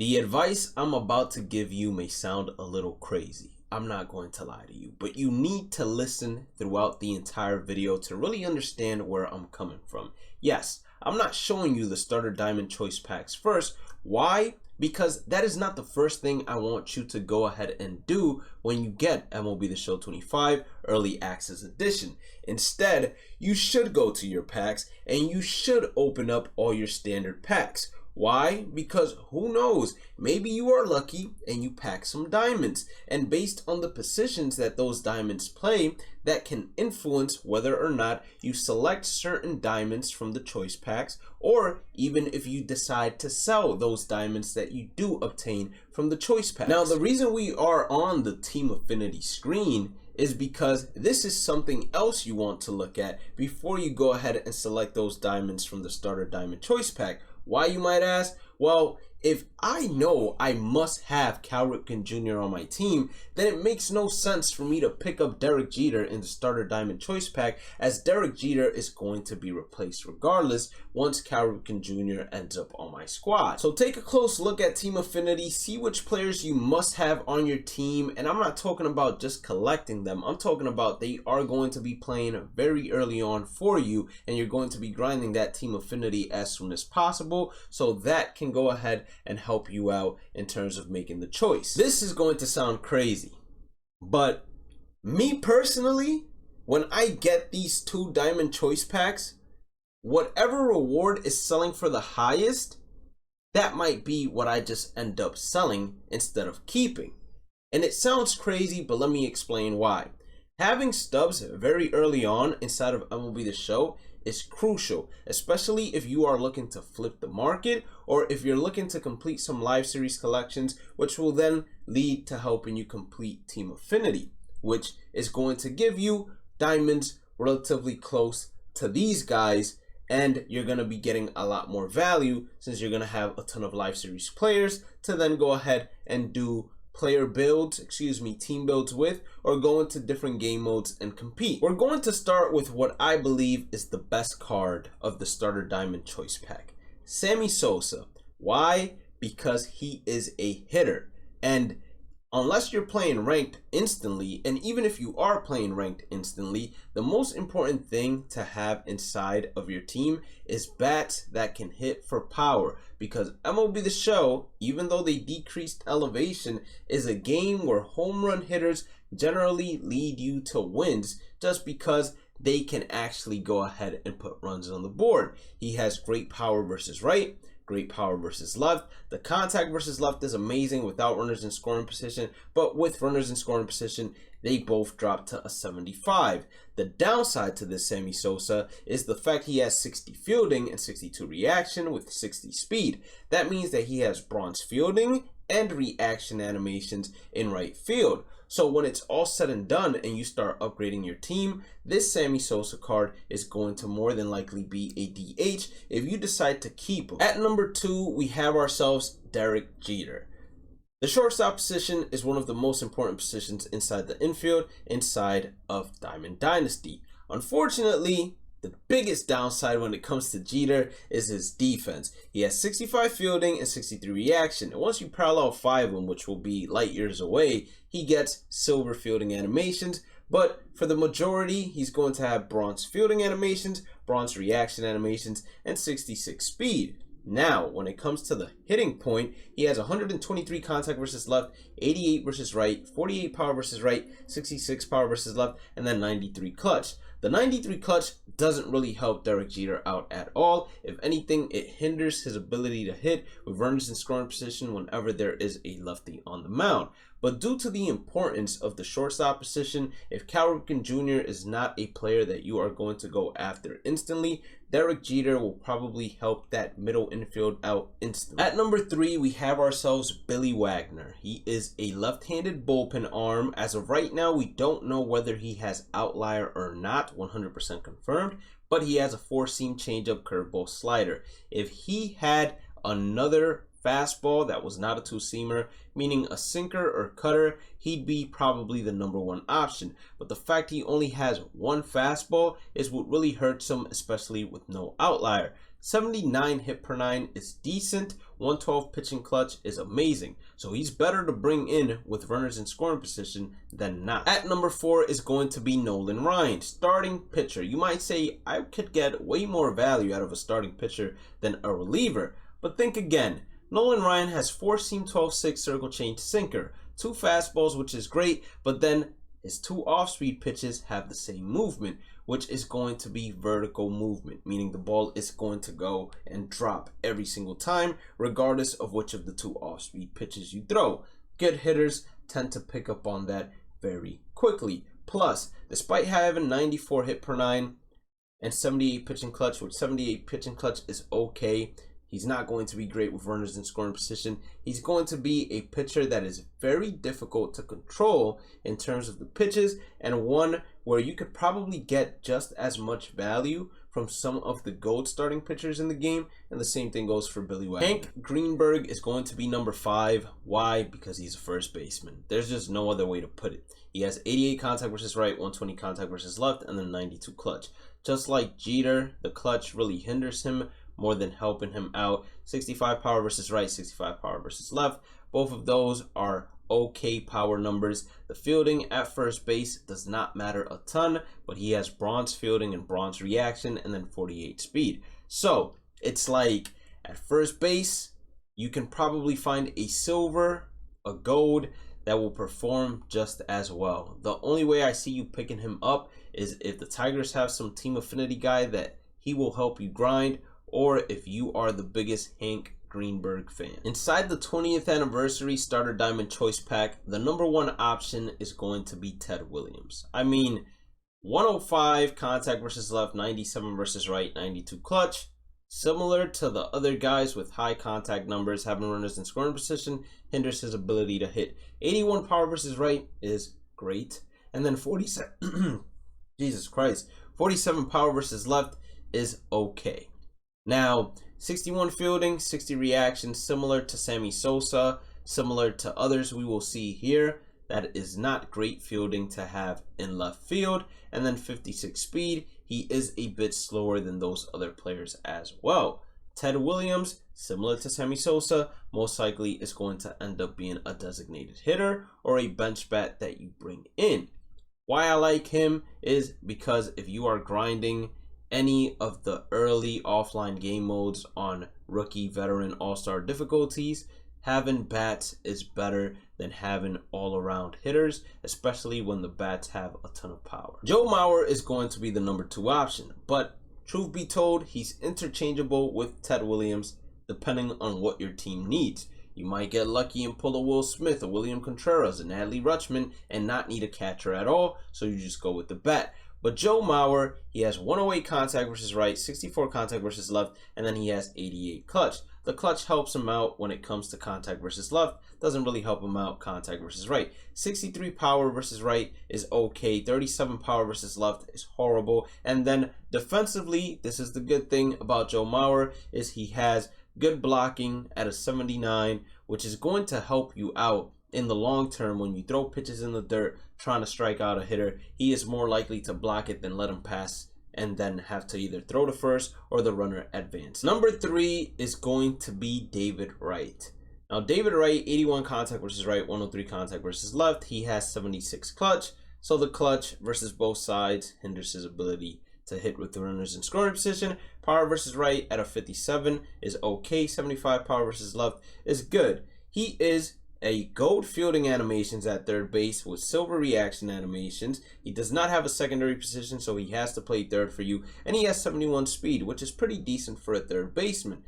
The advice I'm about to give you may sound a little crazy. I'm not going to lie to you, but you need to listen throughout the entire video to really understand where I'm coming from. Yes, I'm not showing you the starter diamond choice packs first. Why? Because that is not the first thing I want you to go ahead and do when you get MLB The Show 25 Early Access Edition. Instead, you should go to your packs and you should open up all your standard packs. Why? Because who knows, maybe you are lucky and you pack some diamonds, and based on the positions that those diamonds play, that can influence whether or not you select certain diamonds from the choice packs, or even if you decide to sell those diamonds that you do obtain from the choice packs. Now, the reason we are on the Team Affinity screen is because this is something else you want to look at before you go ahead and select those diamonds from the starter diamond choice pack. Why, you might ask? Well, if I know I must have Cal Ripken Jr. on my team, then it makes no sense for me to pick up Derek Jeter in the starter diamond choice pack, as Derek Jeter is going to be replaced regardless once Cal Ripken Jr. ends up on my squad. So take a close look at Team Affinity, see which players you must have on your team, and I'm not talking about just collecting them. I'm talking about they are going to be playing very early on for you, and you're going to be grinding that Team Affinity as soon as possible, so that can go ahead and help you out in terms of making the choice. This is going to sound crazy, but me personally, when I get these 2 diamond choice packs, whatever reward is selling for the highest, that might be what I just end up selling instead of keeping. And it sounds crazy, but let me explain why. Having stubs very early on inside of MLB The Show is crucial, especially if you are looking to flip the market, or if you're looking to complete some live series collections, which will then lead to helping you complete Team Affinity, which is going to give you diamonds relatively close to these guys, and you're going to be getting a lot more value since you're going to have a ton of live series players to then go ahead and do team builds with, or go into different game modes and compete. We're going to start with what I believe is the best card of the starter diamond choice pack, Sammy Sosa. Why? Because he is a hitter, and unless you're playing ranked instantly, and even if you are playing ranked instantly, the most important thing to have inside of your team is bats that can hit for power, because MLB The Show, even though they decreased elevation, is a game where home run hitters generally lead you to wins just because they can actually go ahead and put runs on the board. He has great power versus right, great power versus left. The contact versus left is amazing without runners in scoring position, but with runners in scoring position, they both drop to a 75. The downside to this Sammy Sosa is the fact he has 60 fielding and 62 reaction with 60 speed. That means that he has bronze fielding and reaction animations in right field. So when it's all said and done and you start upgrading your team, this Sammy Sosa card is going to more than likely be a DH if you decide to keep him. At number 2, we have ourselves Derek Jeter. The shortstop position is one of the most important positions inside the infield, inside of Diamond Dynasty. Unfortunately, the biggest downside when it comes to Jeter is his defense. He has 65 fielding and 63 reaction. And once you parallel 5 him, which will be light years away, he gets silver fielding animations. But for the majority, he's going to have bronze fielding animations, bronze reaction animations, and 66 speed. Now, when it comes to the hitting point, he has 123 contact versus left, 88 versus right, 48 power versus right, 66 power versus left, and then 93 clutch. The 93 clutch doesn't really help Derek Jeter out at all. If anything, it hinders his ability to hit with runners in scoring position whenever there is a lefty on the mound. But due to the importance of the shortstop position, if Cal Ripken Jr. is not a player that you are going to go after instantly, Derek Jeter will probably help that middle infield out instantly. At number 3, we have ourselves Billy Wagner. He is a left-handed bullpen arm. As of right now, we don't know whether he has outlier or not, 100% confirmed, but he has a 4-seam changeup curveball slider. If he had another fastball that was not a 2-seamer, meaning a sinker or cutter, he'd be probably the number 1 option. But the fact he only has one fastball is what really hurts him, especially with no outlier. 79 hit per 9 is decent. 112 pitching clutch is amazing. So he's better to bring in with runners in scoring position than not. At number 4 is going to be Nolan Ryan, starting pitcher. You might say I could get way more value out of a starting pitcher than a reliever, but think again. Nolan Ryan has 4-seam 12-6 circle change sinker, 2 fastballs, which is great, but then his 2 off-speed pitches have the same movement, which is going to be vertical movement, meaning the ball is going to go and drop every single time, regardless of which of the 2 off-speed pitches you throw. Good hitters tend to pick up on that very quickly. Plus, despite having 94 hit per 9 and 78 pitching clutch, which 78 pitching clutch is okay, he's not going to be great with runners in scoring position. He's going to be a pitcher that is very difficult to control in terms of the pitches, and one where you could probably get just as much value from some of the GOAT starting pitchers in the game, and the same thing goes for Billy Wagner. Hank Greenberg is going to be number 5. Why? Because he's a first baseman. There's just no other way to put it. He has 88 contact versus right, 120 contact versus left, and then 92 clutch. Just like Jeter, the clutch really hinders him more than helping him out. 65 power versus right, 65 power versus left. Both of those are okay power numbers. The fielding at first base does not matter a ton, but he has bronze fielding and bronze reaction, and then 48 speed. So it's like at first base, you can probably find a silver, a gold that will perform just as well. The only way I see you picking him up is if the Tigers have some team affinity guy that he will help you grind, or if you are the biggest Hank Greenberg fan. Inside the 20th anniversary starter diamond choice pack, the number 1 option is going to be Ted Williams. I mean, 105 contact versus left, 97 versus right, 92 clutch. Similar to the other guys with high contact numbers, having runners in scoring position hinders his ability to hit. 81 power versus right is great. And then 47 Jesus Christ, 47 power versus left is okay. Now, 61 fielding, 60 reaction, similar to Sammy Sosa, similar to others we will see here. That is not great fielding to have in left field. And then 56 speed, he is a bit slower than those other players as well. Ted Williams, similar to Sammy Sosa, most likely is going to end up being a designated hitter or a bench bat that you bring in. Why I like him is because if you are grinding any of the early offline game modes on rookie, veteran, all-star difficulties, having bats is better than having all-around hitters, especially when the bats have a ton of power. Joe Mauer is going to be the number 2 option, but truth be told, he's interchangeable with Ted Williams depending on what your team needs. You might get lucky and pull a Will Smith, a William Contreras, an Adley Rutschman, and not need a catcher at all, so you just go with the bat. But Joe Mauer, he has 108 contact versus right, 64 contact versus left, and then he has 88 clutch. The clutch helps him out when it comes to contact versus left. Doesn't really help him out contact versus right. 63 power versus right is okay. 37 power versus left is horrible. And then defensively, this is the good thing about Joe Mauer, is he has good blocking at a 79, which is going to help you out in the long term when you throw pitches in the dirt trying to strike out a hitter. He is more likely to block it than let him pass and then have to either throw to first or the runner advance. Number 3 is going to be David Wright. Now David Wright, 81 contact versus right, 103 contact versus left. He has 76 clutch, so the clutch versus both sides hinders his ability to hit with the runners in scoring position. Power versus right at a 57 is okay. 75 power versus left is good. He is a gold fielding animations at third base with silver reaction animations. He does not have a secondary position, so he has to play third for you. And he has 71 speed, which is pretty decent for a third baseman.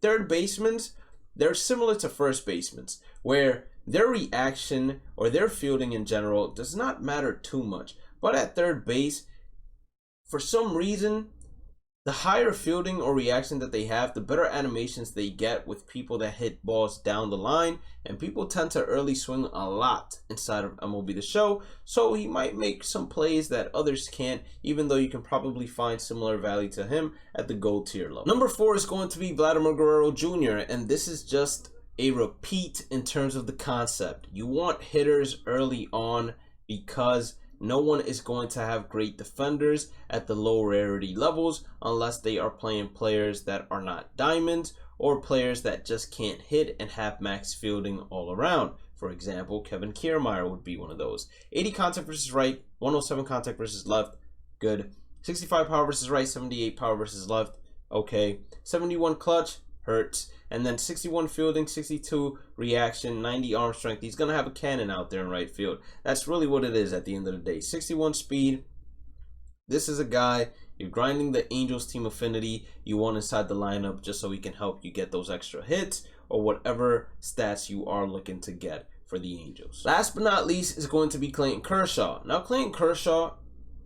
Third basemen, they're similar to first basemen, where their reaction or their fielding in general does not matter too much. But at third base, for some reason, the higher fielding or reaction that they have, the better animations they get with people that hit balls down the line. And people tend to early swing a lot inside of MLB The Show. So he might make some plays that others can't, even though you can probably find similar value to him at the gold tier level. Number 4 is going to be Vladimir Guerrero Jr. And this is just a repeat in terms of the concept. You want hitters early on because no one is going to have great defenders at the low rarity levels unless they are playing players that are not diamonds or players that just can't hit and have max fielding all around. For example, Kevin Kiermaier would be one of those. 80 contact versus right, 107 contact versus left, good. 65 power versus right, 78 power versus left, okay. 71 clutch, hurts. And then 61 fielding, 62 reaction, 90 arm strength. He's going to have a cannon out there in right field. That's really what it is at the end of the day. 61 speed. This is a guy, you're grinding the Angels team affinity you want inside the lineup just so he can help you get those extra hits or whatever stats you are looking to get for the Angels. Last but not least is going to be Clayton Kershaw. Now, Clayton Kershaw,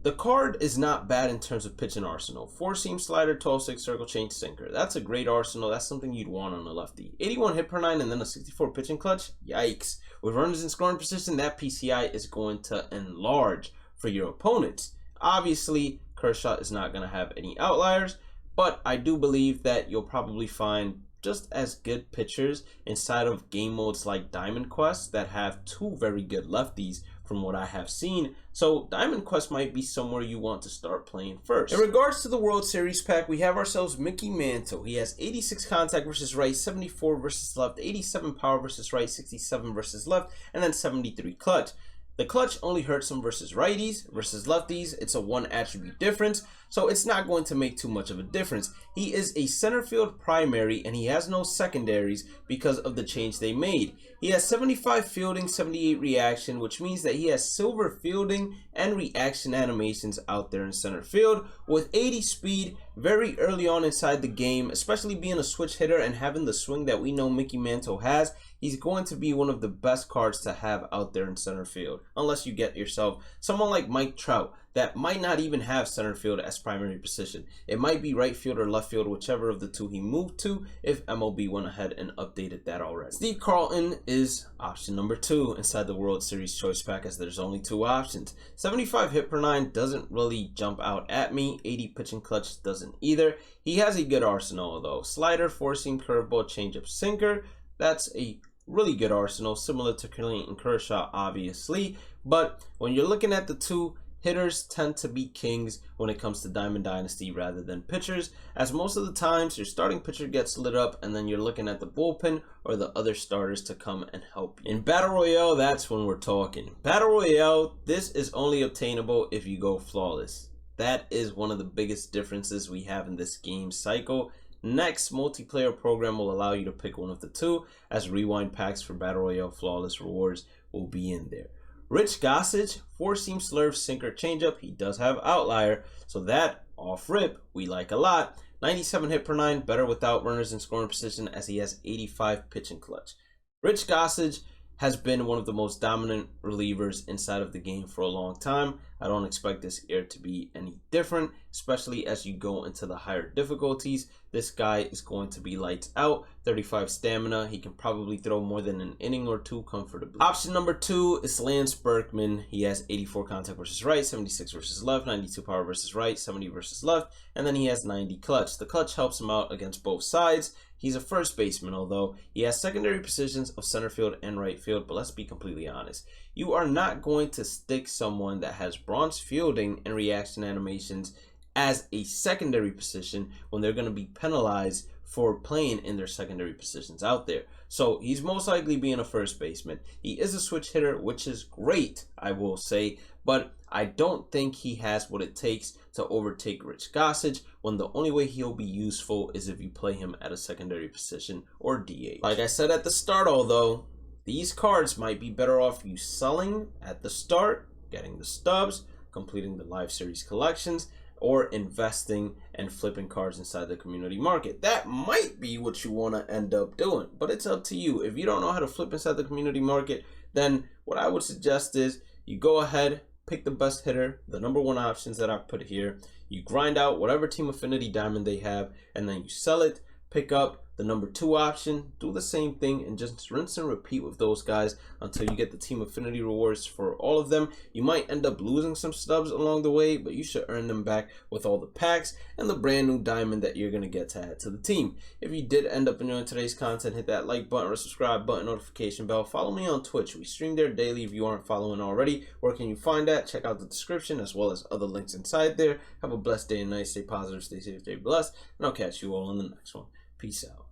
the card is not bad in terms of pitching arsenal. 4-seam slider, 12-6 circle change sinker. That's a great arsenal. That's something you'd want on a lefty. 81 hit per 9 and then a 64 pitching clutch. Yikes. With runners in scoring position, that PCI is going to enlarge for your opponents. Obviously, Kershaw is not going to have any outliers, but I do believe that you'll probably find just as good pitchers inside of game modes like Diamond Quest that have two very good lefties from what I have seen. So Diamond Quest might be somewhere you want to start playing first. In regards to the World Series pack, we have ourselves Mickey Mantle. He has 86 contact versus right, 74 versus left, 87 power versus right, 67 versus left, and then 73 clutch. The clutch only hurts him versus righties. Versus lefties, it's a 1 attribute difference, so it's not going to make too much of a difference. He is a center field primary and he has no secondaries because of the change they made. He has 75 fielding, 78 reaction, which means that he has silver fielding and reaction animations out there in center field with 80 speed very early on inside the game, especially being a switch hitter and having the swing that we know Mickey Mantle has. He's going to be one of the best cards to have out there in center field, unless you get yourself someone like Mike Trout that might not even have center field as primary position. It might be right field or left field, whichever of the two he moved to, if MLB went ahead and updated that already. Steve Carlton is option number 2 inside the World Series choice pack, as there's only 2 options. 75 hit per 9 doesn't really jump out at me. 80 pitching clutch doesn't either. He has a good arsenal though. Slider, 4-seam curveball, changeup, sinker. That's a really good arsenal, similar to Clayton Kershaw, obviously. But when you're looking at the two, hitters tend to be kings when it comes to Diamond Dynasty rather than pitchers, as most of the times your starting pitcher gets lit up and then you're looking at the bullpen or the other starters to come and help you. In Battle Royale, that's when we're talking. Battle Royale, this is only obtainable if you go flawless. That is one of the biggest differences we have in this game cycle. Next multiplayer program will allow you to pick one of the two, as rewind packs for Battle Royale flawless rewards will be in there. Rich Gossage, 4-seam slurve, sinker, changeup. He does have outlier, so that off rip we like a lot. 97 hit per 9, better without runners in scoring position, as he has 85 pitching clutch. Rich Gossage has been one of the most dominant relievers inside of the game for a long time. I don't expect this year to be any different, especially as you go into the higher difficulties. This guy is going to be lights out. 35 stamina. He can probably throw more than an inning or two comfortably. Option number 2 is Lance Berkman. He has 84 contact versus right, 76 versus left, 92 power versus right, 70 versus left, and then he has 90 clutch. The clutch helps him out against both sides. He's a first baseman, although he has secondary positions of center field and right field, but let's be completely honest. You are not going to stick someone that has bronze fielding and reaction animations as a secondary position when they're going to be penalized for playing in their secondary positions out there. So he's most likely being a first baseman. He is a switch hitter, which is great, I will say, but I don't think he has what it takes to overtake Rich Gossage, when the only way he'll be useful is if you play him at a secondary position or DH. Like I said at the start, although, these cards might be better off you selling at the start, getting the stubs, completing the live series collections, or investing and flipping cards inside the community market. That might be what you want to end up doing, but it's up to you. If you don't know how to flip inside the community market, then what I would suggest is you go ahead, pick the best hitter, the number 1 options that I put here. You grind out whatever team affinity diamond they have, and then you sell it, pick up The number 2 option, do the same thing and just rinse and repeat with those guys until you get the team affinity rewards for all of them. You might end up losing some stubs along the way, but you should earn them back with all the packs and the brand new diamond that you're going to get to add to the team. If you did end up enjoying today's content, hit that like button or subscribe button, notification bell. Follow me on Twitch. We stream there daily if you aren't following already. Where can you find that? Check out the description as well as other links inside there. Have a blessed day and night. Stay positive, stay safe, stay blessed, and I'll catch you all in the next one. Peace out.